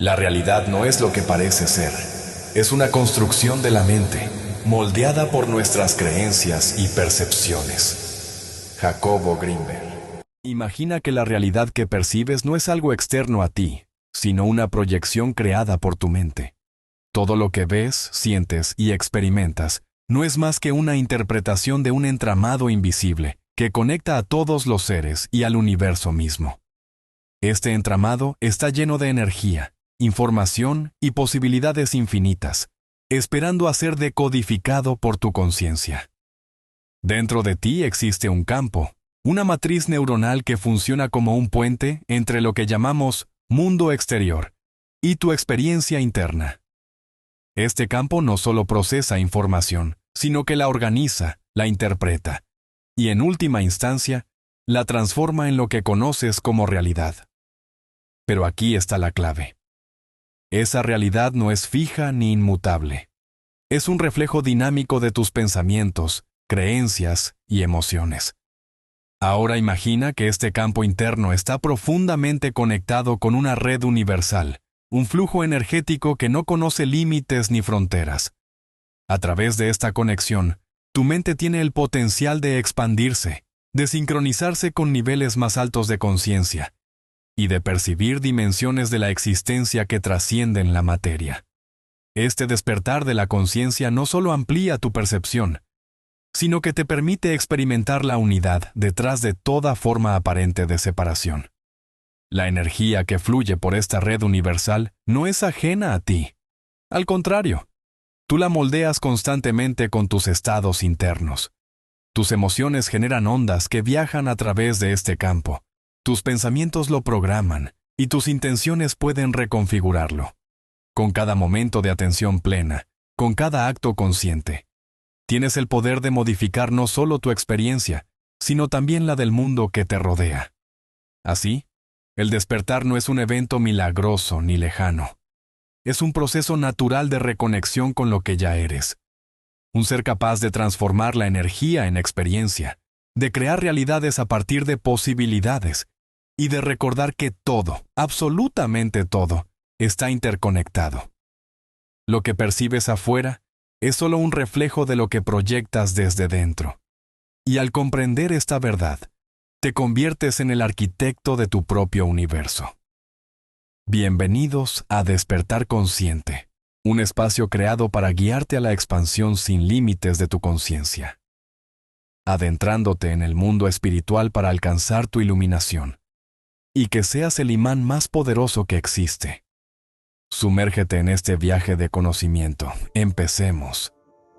La realidad no es lo que parece ser. Es una construcción de la mente, moldeada por nuestras creencias y percepciones. Jacobo Greenberg. Imagina que la realidad que percibes no es algo externo a ti, sino una proyección creada por tu mente. Todo lo que ves, sientes y experimentas no es más que una interpretación de un entramado invisible que conecta a todos los seres y al universo mismo. Este entramado está lleno de energía, información y posibilidades infinitas, esperando a ser decodificado por tu conciencia. Dentro de ti existe un campo, una matriz neuronal que funciona como un puente entre lo que llamamos mundo exterior y tu experiencia interna. Este campo no solo procesa información, sino que la organiza, la interpreta, y en última instancia, la transforma en lo que conoces como realidad. Pero aquí está la clave. Esa realidad no es fija ni inmutable. Es un reflejo dinámico de tus pensamientos, creencias y emociones. Ahora imagina que este campo interno está profundamente conectado con una red universal, un flujo energético que no conoce límites ni fronteras. A través de esta conexión, tu mente tiene el potencial de expandirse, de sincronizarse con niveles más altos de conciencia y de percibir dimensiones de la existencia que trascienden la materia. Este despertar de la conciencia no solo amplía tu percepción, sino que te permite experimentar la unidad detrás de toda forma aparente de separación. La energía que fluye por esta red universal no es ajena a ti. Al contrario, tú la moldeas constantemente con tus estados internos. Tus emociones generan ondas que viajan a través de este campo. Tus pensamientos lo programan y tus intenciones pueden reconfigurarlo. Con cada momento de atención plena, con cada acto consciente, tienes el poder de modificar no solo tu experiencia, sino también la del mundo que te rodea. Así, el despertar no es un evento milagroso ni lejano. Es un proceso natural de reconexión con lo que ya eres. Un ser capaz de transformar la energía en experiencia, de crear realidades a partir de posibilidades y de recordar que todo, absolutamente todo, está interconectado. Lo que percibes afuera es solo un reflejo de lo que proyectas desde dentro. Y al comprender esta verdad, te conviertes en el arquitecto de tu propio universo. Bienvenidos a Despertar Consciente, un espacio creado para guiarte a la expansión sin límites de tu conciencia. Adentrándote en el mundo espiritual para alcanzar tu iluminación, y que seas el imán más poderoso que existe. Sumérgete en este viaje de conocimiento. Empecemos.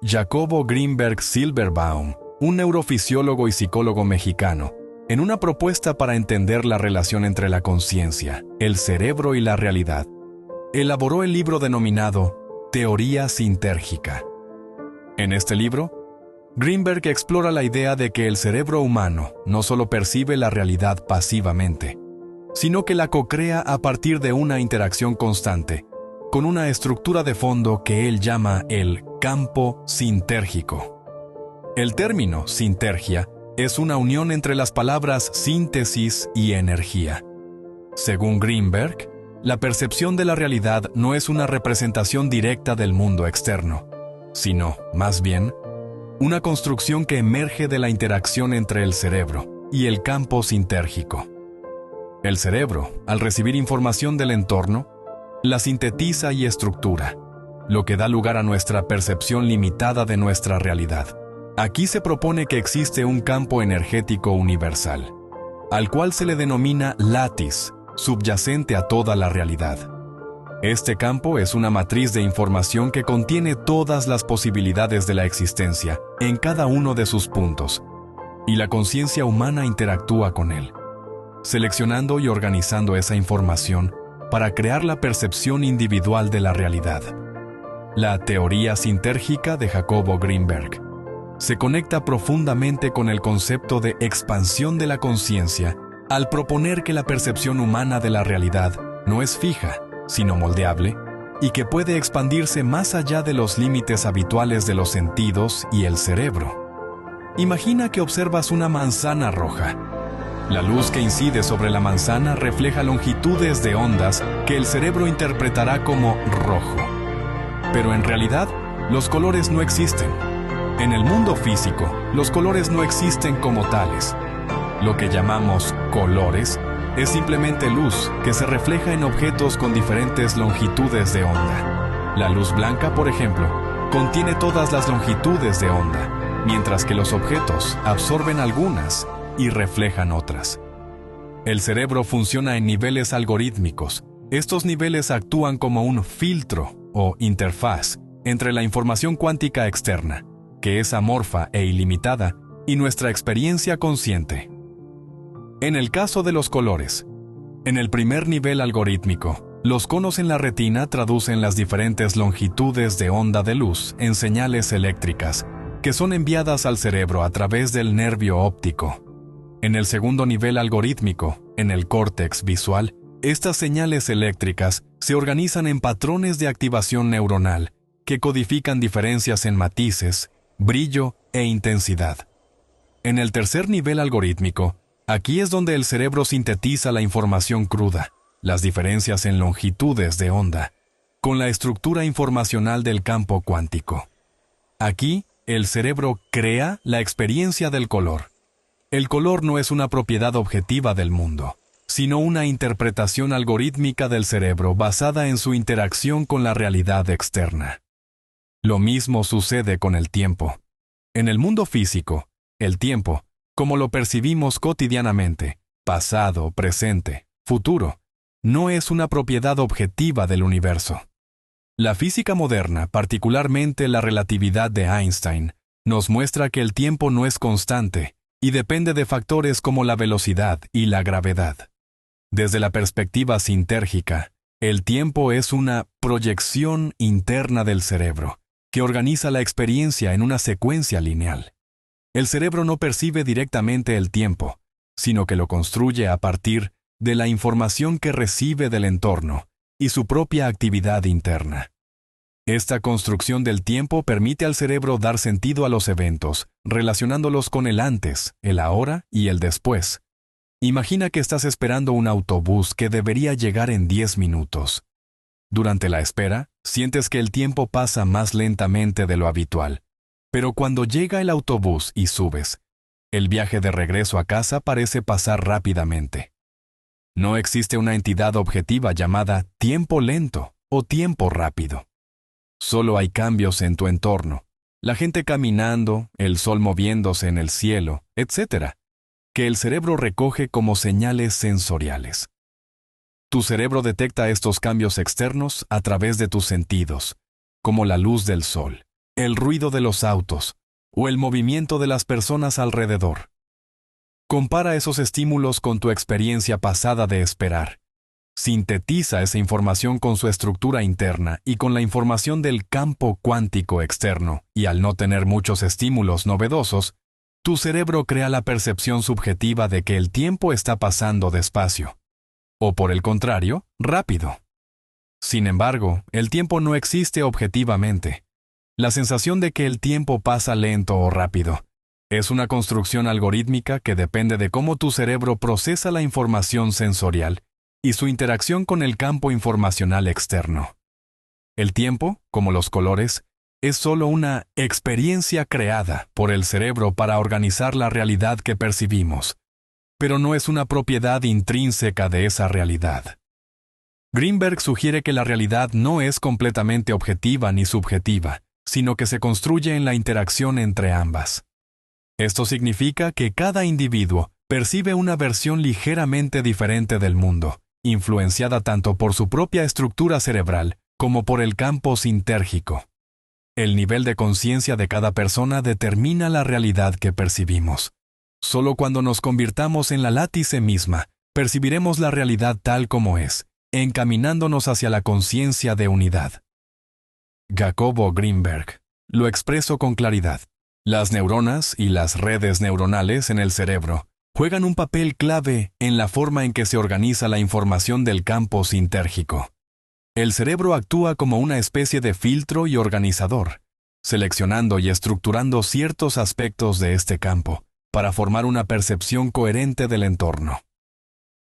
Jacobo Greenberg Silverbaum, un neurofisiólogo y psicólogo mexicano, en una propuesta para entender la relación entre la conciencia, el cerebro y la realidad, elaboró el libro denominado Teoría Sintérgica. En este libro, Greenberg explora la idea de que el cerebro humano no solo percibe la realidad pasivamente, sino que la cocrea a partir de una interacción constante, con una estructura de fondo que él llama el campo sintérgico. El término sintergia es una unión entre las palabras síntesis y energía. Según Greenberg, la percepción de la realidad no es una representación directa del mundo externo, sino, más bien, una construcción que emerge de la interacción entre el cerebro y el campo sintérgico. El cerebro, al recibir información del entorno, la sintetiza y estructura, lo que da lugar a nuestra percepción limitada de nuestra realidad. Aquí se propone que existe un campo energético universal, al cual se le denomina látiz, subyacente a toda la realidad. Este campo es una matriz de información que contiene todas las posibilidades de la existencia en cada uno de sus puntos, y la conciencia humana interactúa con él, seleccionando y organizando esa información para crear la percepción individual de la realidad. La teoría sintérgica de Jacobo Greenberg se conecta profundamente con el concepto de expansión de la conciencia al proponer que la percepción humana de la realidad no es fija, sino moldeable, y que puede expandirse más allá de los límites habituales de los sentidos y el cerebro. Imagina que observas una manzana roja. La luz que incide sobre la manzana refleja longitudes de ondas que el cerebro interpretará como rojo. Pero en realidad, los colores no existen. En el mundo físico, los colores no existen como tales. Lo que llamamos colores es simplemente luz que se refleja en objetos con diferentes longitudes de onda. La luz blanca, por ejemplo, contiene todas las longitudes de onda, mientras que los objetos absorben algunas y reflejan otras. El cerebro funciona en niveles algorítmicos. Estos niveles actúan como un filtro o interfaz entre la información cuántica externa, que es amorfa e ilimitada, y nuestra experiencia consciente. En el caso de los colores, en el primer nivel algorítmico, los conos en la retina traducen las diferentes longitudes de onda de luz en señales eléctricas, que son enviadas al cerebro a través del nervio óptico. En el segundo nivel algorítmico, en el córtex visual, estas señales eléctricas se organizan en patrones de activación neuronal que codifican diferencias en matices, brillo e intensidad. En el tercer nivel algorítmico, aquí es donde el cerebro sintetiza la información cruda, las diferencias en longitudes de onda, con la estructura informacional del campo cuántico. Aquí, el cerebro crea la experiencia del color. El color no es una propiedad objetiva del mundo, sino una interpretación algorítmica del cerebro basada en su interacción con la realidad externa. Lo mismo sucede con el tiempo. En el mundo físico, el tiempo, como lo percibimos cotidianamente, pasado, presente, futuro, no es una propiedad objetiva del universo. La física moderna, particularmente la relatividad de Einstein, nos muestra que el tiempo no es constante y depende de factores como la velocidad y la gravedad. Desde la perspectiva sintérgica, el tiempo es una proyección interna del cerebro, que organiza la experiencia en una secuencia lineal. El cerebro no percibe directamente el tiempo, sino que lo construye a partir de la información que recibe del entorno y su propia actividad interna. Esta construcción del tiempo permite al cerebro dar sentido a los eventos, relacionándolos con el antes, el ahora y el después. Imagina que estás esperando un autobús que debería llegar en 10 minutos. Durante la espera, sientes que el tiempo pasa más lentamente de lo habitual. Pero cuando llega el autobús y subes, el viaje de regreso a casa parece pasar rápidamente. No existe una entidad objetiva llamada tiempo lento o tiempo rápido. Solo hay cambios en tu entorno, la gente caminando, el sol moviéndose en el cielo, etc., que el cerebro recoge como señales sensoriales. Tu cerebro detecta estos cambios externos a través de tus sentidos, como la luz del sol, el ruido de los autos o el movimiento de las personas alrededor. Compara esos estímulos con tu experiencia pasada de esperar. Sintetiza esa información con su estructura interna y con la información del campo cuántico externo, y al no tener muchos estímulos novedosos, tu cerebro crea la percepción subjetiva de que el tiempo está pasando despacio, o por el contrario, rápido. Sin embargo, el tiempo no existe objetivamente. La sensación de que el tiempo pasa lento o rápido es una construcción algorítmica que depende de cómo tu cerebro procesa la información sensorial y su interacción con el campo informacional externo. El tiempo, como los colores, es solo una experiencia creada por el cerebro para organizar la realidad que percibimos, pero no es una propiedad intrínseca de esa realidad. Greenberg sugiere que la realidad no es completamente objetiva ni subjetiva, sino que se construye en la interacción entre ambas. Esto significa que cada individuo percibe una versión ligeramente diferente del mundo, influenciada tanto por su propia estructura cerebral como por el campo sintérgico. El nivel de conciencia de cada persona determina la realidad que percibimos. Solo cuando nos convirtamos en la látice misma, percibiremos la realidad tal como es, encaminándonos hacia la conciencia de unidad. Jacobo Greenberg lo expreso con claridad. Las neuronas y las redes neuronales en el cerebro juegan un papel clave en la forma en que se organiza la información del campo sintérgico. El cerebro actúa como una especie de filtro y organizador, seleccionando y estructurando ciertos aspectos de este campo, para formar una percepción coherente del entorno.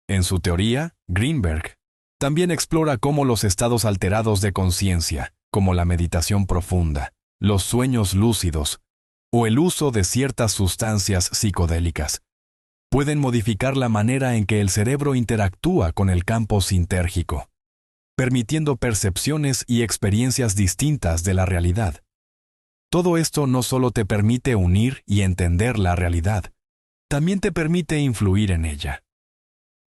En su teoría, Greenberg también explora cómo los estados alterados de conciencia, como la meditación profunda, los sueños lúcidos o el uso de ciertas sustancias psicodélicas, pueden modificar la manera en que el cerebro interactúa con el campo sintérgico, permitiendo percepciones y experiencias distintas de la realidad. Todo esto no solo te permite unir y entender la realidad, también te permite influir en ella.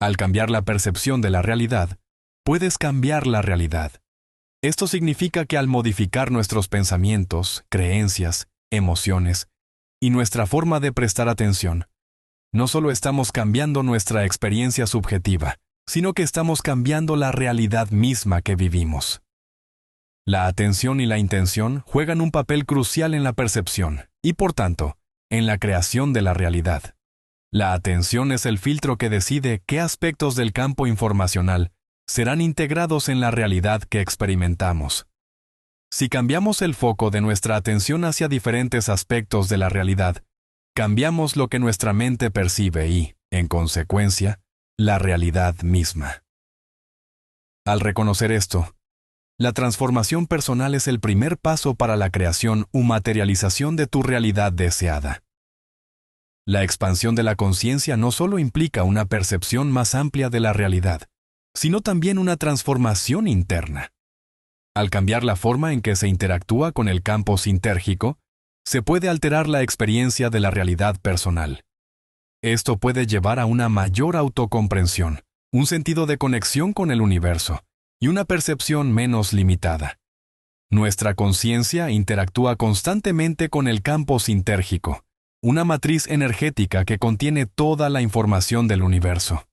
Al cambiar la percepción de la realidad, puedes cambiar la realidad. Esto significa que al modificar nuestros pensamientos, creencias, emociones y nuestra forma de prestar atención, no solo estamos cambiando nuestra experiencia subjetiva, sino que estamos cambiando la realidad misma que vivimos. La atención y la intención juegan un papel crucial en la percepción y, por tanto, en la creación de la realidad. La atención es el filtro que decide qué aspectos del campo informacional serán integrados en la realidad que experimentamos. Si cambiamos el foco de nuestra atención hacia diferentes aspectos de la realidad, cambiamos lo que nuestra mente percibe y, en consecuencia, la realidad misma. Al reconocer esto, la transformación personal es el primer paso para la creación o materialización de tu realidad deseada. La expansión de la conciencia no solo implica una percepción más amplia de la realidad, sino también una transformación interna. Al cambiar la forma en que se interactúa con el campo sintérgico, se puede alterar la experiencia de la realidad personal. Esto puede llevar a una mayor autocomprensión, un sentido de conexión con el universo y una percepción menos limitada. Nuestra conciencia interactúa constantemente con el campo sintérgico, una matriz energética que contiene toda la información del universo.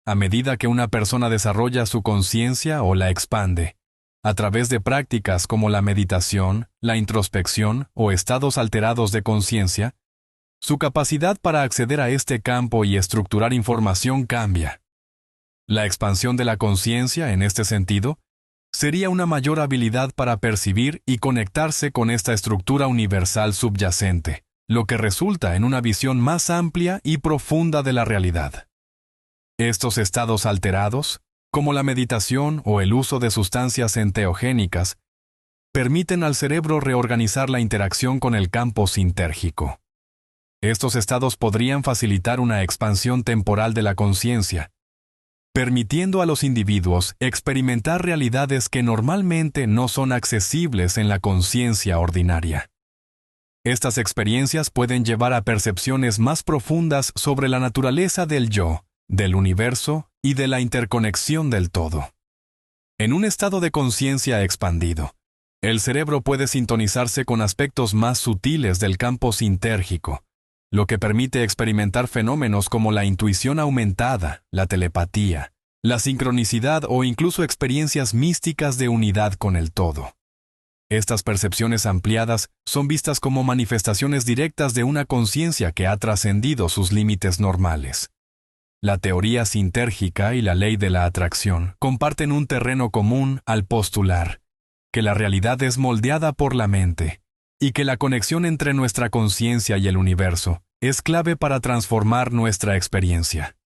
A medida que una persona desarrolla su conciencia o la expande, a través de prácticas como la meditación, la introspección o estados alterados de conciencia, su capacidad para acceder a este campo y estructurar información cambia. La expansión de la conciencia, en este sentido, sería una mayor habilidad para percibir y conectarse con esta estructura universal subyacente, lo que resulta en una visión más amplia y profunda de la realidad. Estos estados alterados, como la meditación o el uso de sustancias enteogénicas, permiten al cerebro reorganizar la interacción con el campo sintérgico. Estos estados podrían facilitar una expansión temporal de la conciencia, permitiendo a los individuos experimentar realidades que normalmente no son accesibles en la conciencia ordinaria. Estas experiencias pueden llevar a percepciones más profundas sobre la naturaleza del yo, del universo y de la interconexión del todo. En un estado de conciencia expandido, el cerebro puede sintonizarse con aspectos más sutiles del campo sintérgico, lo que permite experimentar fenómenos como la intuición aumentada, la telepatía, la sincronicidad o incluso experiencias místicas de unidad con el todo. Estas percepciones ampliadas son vistas como manifestaciones directas de una conciencia que ha trascendido sus límites normales. La teoría sintérgica y la ley de la atracción comparten un terreno común al postular que la realidad es moldeada por la mente y que la conexión entre nuestra conciencia y el universo es clave para transformar nuestra experiencia.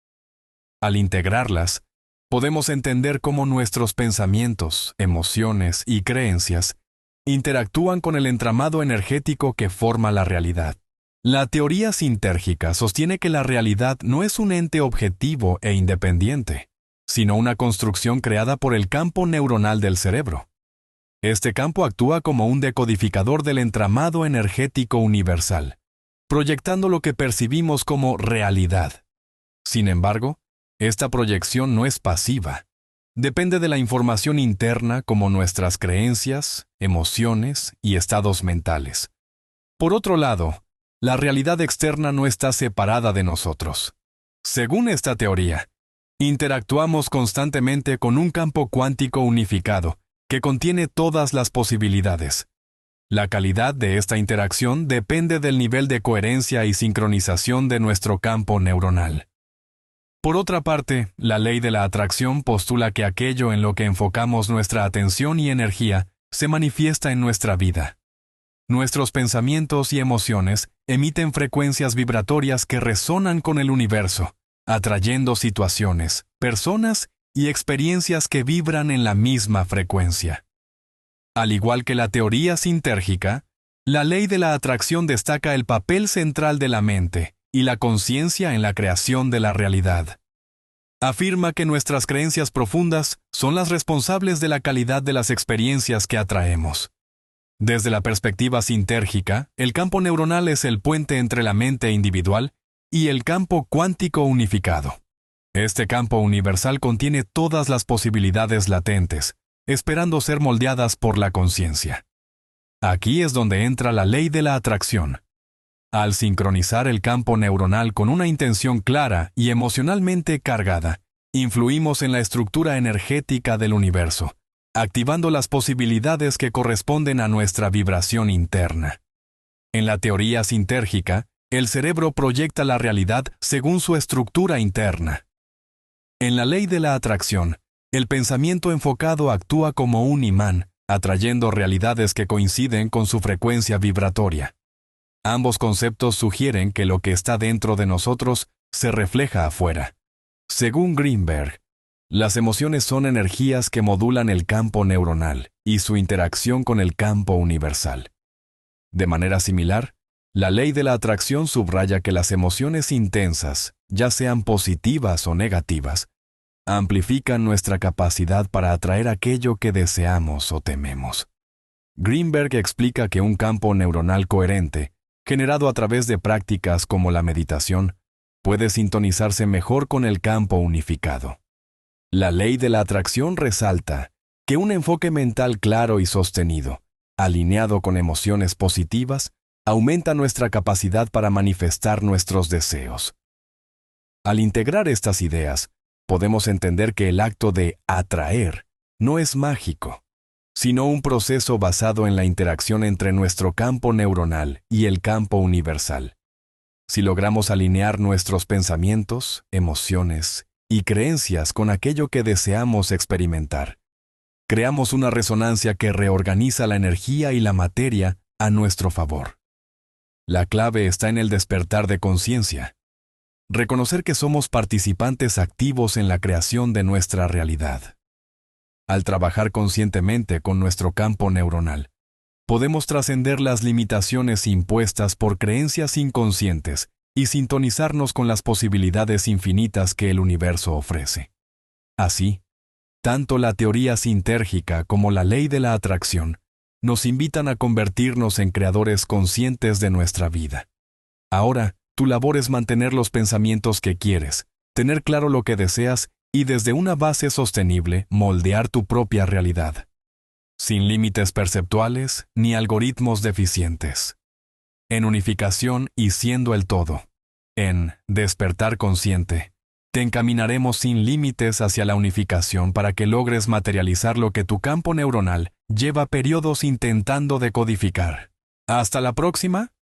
Al integrarlas, podemos entender cómo nuestros pensamientos, emociones y creencias interactúan con el entramado energético que forma la realidad. La teoría sintérgica sostiene que la realidad no es un ente objetivo e independiente, sino una construcción creada por el campo neuronal del cerebro. Este campo actúa como un decodificador del entramado energético universal, proyectando lo que percibimos como realidad. Sin embargo, esta proyección no es pasiva. Depende de la información interna como nuestras creencias, emociones y estados mentales. Por otro lado, la realidad externa no está separada de nosotros. Según esta teoría, interactuamos constantemente con un campo cuántico unificado que contiene todas las posibilidades. La calidad de esta interacción depende del nivel de coherencia y sincronización de nuestro campo neuronal. Por otra parte, la ley de la atracción postula que aquello en lo que enfocamos nuestra atención y energía se manifiesta en nuestra vida. Nuestros pensamientos y emociones emiten frecuencias vibratorias que resonan con el universo, atrayendo situaciones, personas y experiencias que vibran en la misma frecuencia. Al igual que la teoría sintérgica, la ley de la atracción destaca el papel central de la mente y la conciencia en la creación de la realidad. Afirma que nuestras creencias profundas son las responsables de la calidad de las experiencias que atraemos. Desde la perspectiva sintérgica, el campo neuronal es el puente entre la mente individual y el campo cuántico unificado. Este campo universal contiene todas las posibilidades latentes, esperando ser moldeadas por la conciencia. Aquí es donde entra la ley de la atracción. Al sincronizar el campo neuronal con una intención clara y emocionalmente cargada, influimos en la estructura energética del universo, activando las posibilidades que corresponden a nuestra vibración interna. En la teoría sintérgica, el cerebro proyecta la realidad según su estructura interna. En la ley de la atracción, el pensamiento enfocado actúa como un imán, atrayendo realidades que coinciden con su frecuencia vibratoria. Ambos conceptos sugieren que lo que está dentro de nosotros se refleja afuera. Según Greenberg, las emociones son energías que modulan el campo neuronal y su interacción con el campo universal. De manera similar, la ley de la atracción subraya que las emociones intensas, ya sean positivas o negativas, amplifican nuestra capacidad para atraer aquello que deseamos o tememos. Greenberg explica que un campo neuronal coherente, generado a través de prácticas como la meditación, puede sintonizarse mejor con el campo unificado. La ley de la atracción resalta que un enfoque mental claro y sostenido, alineado con emociones positivas, aumenta nuestra capacidad para manifestar nuestros deseos. Al integrar estas ideas, podemos entender que el acto de atraer no es mágico, sino un proceso basado en la interacción entre nuestro campo neuronal y el campo universal. Si logramos alinear nuestros pensamientos, emociones y creencias con aquello que deseamos experimentar, creamos una resonancia que reorganiza la energía y la materia a nuestro favor. La clave está en el despertar de conciencia. Reconocer que somos participantes activos en la creación de nuestra realidad. Al trabajar conscientemente con nuestro campo neuronal, podemos trascender las limitaciones impuestas por creencias inconscientes y sintonizarnos con las posibilidades infinitas que el universo ofrece. Así, tanto la teoría sintérgica como la ley de la atracción nos invitan a convertirnos en creadores conscientes de nuestra vida. Ahora, tu labor es mantener los pensamientos que quieres, tener claro lo que deseas y desde una base sostenible moldear tu propia realidad. Sin límites perceptuales ni algoritmos deficientes. En unificación y siendo el todo. En despertar consciente, te encaminaremos sin límites hacia la unificación para que logres materializar lo que tu campo neuronal lleva periodos intentando decodificar. Hasta la próxima.